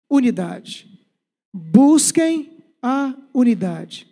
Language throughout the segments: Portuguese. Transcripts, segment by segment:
unidade. Busquem a unidade.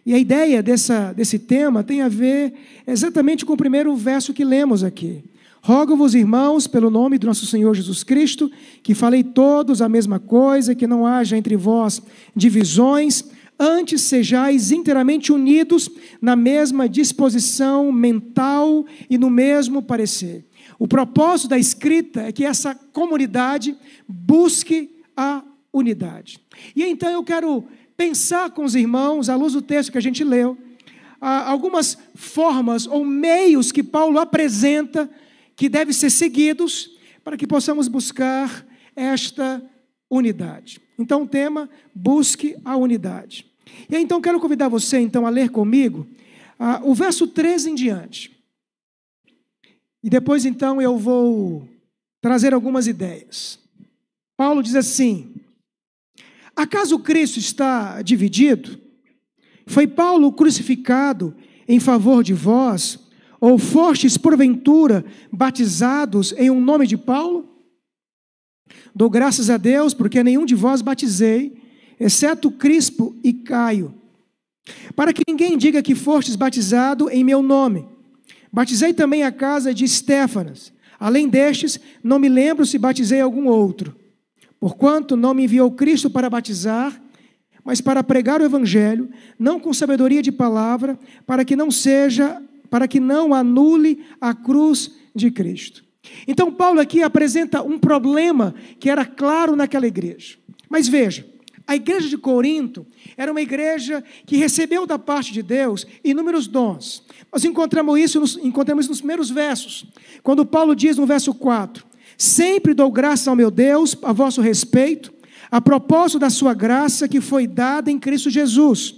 E a ideia desse tema tem a ver exatamente com o primeiro verso que lemos aqui. Rogo-vos, irmãos, pelo nome do nosso Senhor Jesus Cristo, que falei todos a mesma coisa, que não haja entre vós divisões, antes sejais inteiramente unidos na mesma disposição mental e no mesmo parecer. O propósito da escrita é que essa comunidade busque a unidade. E então eu quero pensar com os irmãos, à luz do texto que a gente leu, algumas formas ou meios que Paulo apresenta que devem ser seguidos para que possamos buscar esta unidade. Então o tema, busque a unidade. E aí, então quero convidar você então a ler comigo o verso 13 em diante. E depois então eu vou trazer algumas ideias. Paulo diz assim: acaso Cristo está dividido? Foi Paulo crucificado em favor de vós? Ou fostes, porventura, batizados em um nome de Paulo? Dou graças a Deus, porque nenhum de vós batizei, exceto Crispo e Caio, para que ninguém diga que fostes batizado em meu nome. Batizei também a casa de Estéfanas. Além destes, não me lembro se batizei algum outro. Porquanto não me enviou Cristo para batizar, mas para pregar o evangelho, não com sabedoria de palavra, para que não anule a cruz de Cristo. Então Paulo aqui apresenta um problema que era claro naquela igreja. Mas veja, a igreja de Corinto era uma igreja que recebeu da parte de Deus inúmeros dons. Nós encontramos isso nos primeiros versos, quando Paulo diz no verso 4: sempre dou graças ao meu Deus a vosso respeito, a propósito da sua graça que foi dada em Cristo Jesus,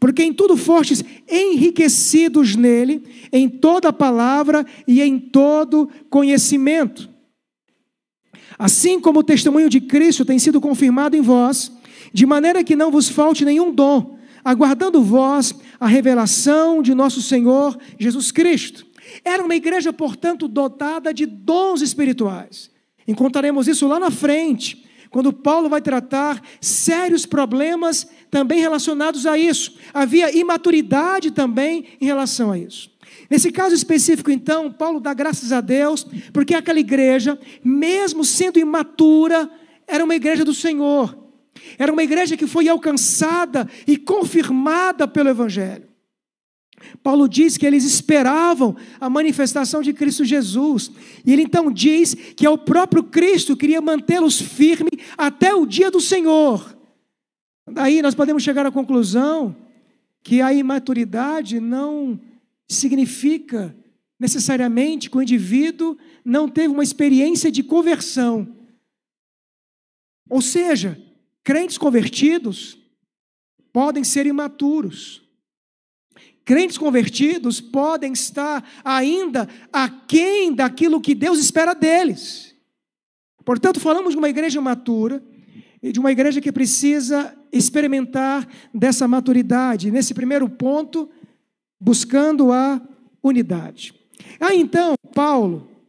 porque em tudo fostes enriquecidos nele, em toda palavra e em todo conhecimento. Assim como o testemunho de Cristo tem sido confirmado em vós, de maneira que não vos falte nenhum dom, aguardando vós a revelação de nosso Senhor Jesus Cristo. Era uma igreja, portanto, dotada de dons espirituais. Encontraremos isso lá na frente, quando Paulo vai tratar sérios problemas também relacionados a isso. Havia imaturidade também em relação a isso. Nesse caso específico, então, Paulo dá graças a Deus, porque aquela igreja, mesmo sendo imatura, era uma igreja do Senhor. Era uma igreja que foi alcançada e confirmada pelo Evangelho. Paulo diz que eles esperavam a manifestação de Cristo Jesus. E ele então diz que é o próprio Cristo que queria mantê-los firmes até o dia do Senhor. Daí nós podemos chegar à conclusão que a imaturidade não significa necessariamente que o indivíduo não teve uma experiência de conversão. Ou seja, crentes convertidos podem ser imaturos. Crentes convertidos podem estar ainda aquém daquilo que Deus espera deles. Portanto, falamos de uma igreja matura e de uma igreja que precisa experimentar dessa maturidade. Nesse primeiro ponto, buscando a unidade. Aí então, Paulo